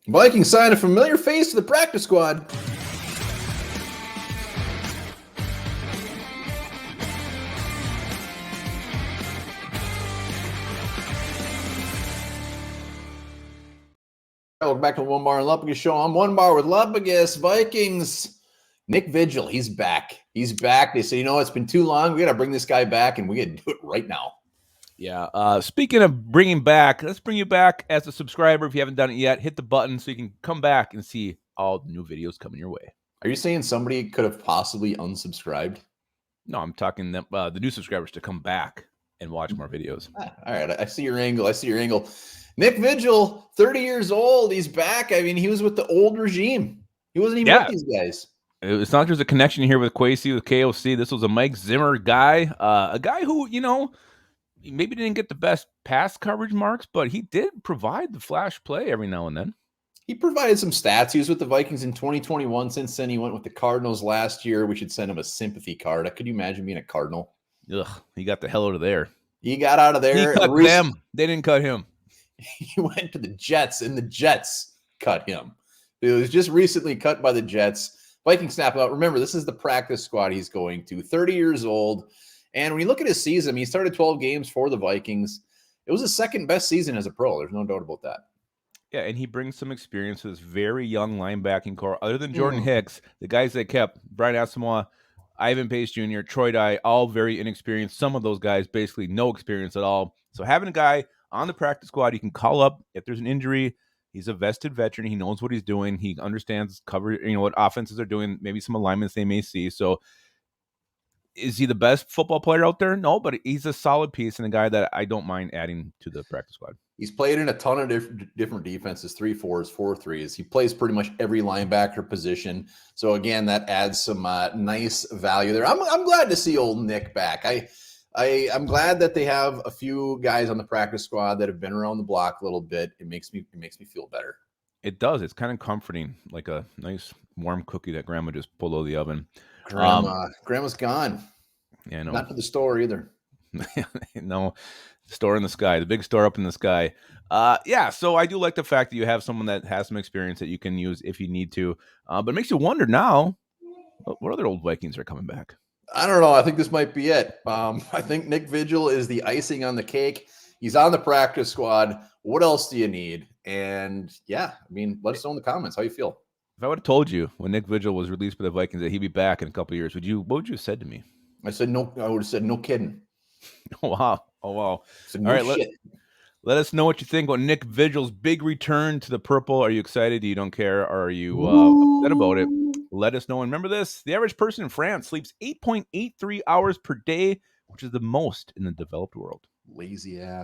Vikings sign a familiar face to the practice squad. Welcome back to the Onebar and Lupagus show. I'm Onebar with Lupagus. Vikings. Nick Vigil, he's back. He's back. They say, it's been too long. We got to bring this guy back, and we got to do it right now. Yeah. Speaking of bringing back, let's bring you back as a subscriber. If you haven't done it yet, hit the button so you can come back and see all the new videos coming your way. Are you saying somebody could have possibly unsubscribed? No, I'm talking the new subscribers to come back and watch more videos. All right. I see your angle. Nick Vigil, 30 years old. He's back. I mean, he was with the old regime. He wasn't even with these guys. It's not there's a connection here with Kwesi, with KOC. This was a Mike Zimmer guy, a guy who, maybe didn't get the best pass coverage marks, but he did provide the flash play every now and then. He provided some stats. He was with the Vikings in 2021. Since then, he went with the Cardinals last year. We should send him a sympathy card. Could you imagine being a Cardinal? Ugh, he got the hell out of there. He got out of there. He cut them. They didn't cut him. He went to the Jets, and the Jets cut him. He was just recently cut by the Jets. Vikings snap out. Remember, this is the practice squad he's going to. 30 years old. And when you look at his season, he started 12 games for the Vikings. It was his second best season as a pro. There's no doubt about that. Yeah, and he brings some experience to this very young linebacking core. Other than Jordan Hicks, the guys they kept, Brian Asamoah, Ivan Pace Jr., Troy Dye, all very inexperienced. Some of those guys basically no experience at all. So having a guy on the practice squad you can call up if there's an injury. He's a vested veteran. He knows what he's doing. He understands what offenses are doing, maybe some alignments they may see. So is he the best football player out there? No, but he's a solid piece and a guy that I don't mind adding to the practice squad. He's played in a ton of different defenses, 3-4s, 4-3s. He plays pretty much every linebacker position. So again, that adds some nice value there. I'm glad to see old Nick back. I'm glad that they have a few guys on the practice squad that have been around the block a little bit. It makes me feel better. It does. It's kind of comforting, like a nice warm cookie that grandma just pulled out of the oven. Grandma's gone. Yeah, no. Not to the store either. No, store in the sky, the big store up in the sky. So I do like the fact that you have someone that has some experience that you can use if you need to. But it makes you wonder now, what other old Vikings are coming back? I don't know. I think this might be it. I think Nick Vigil is the icing on the cake. He's on the practice squad. What else do you need? And let us know in the comments how you feel. If I would have told you when Nick Vigil was released by the Vikings that he'd be back in a couple of years, what would you have said to me? I said no. I would have said no kidding. Oh wow! All right, shit. Let us know what you think about Nick Vigil's big return to the purple. Are you excited? You don't care? Or are you upset about it? Let us know. And remember this: the average person in France sleeps 8.83 hours per day, which is the most in the developed world. Lazy ass.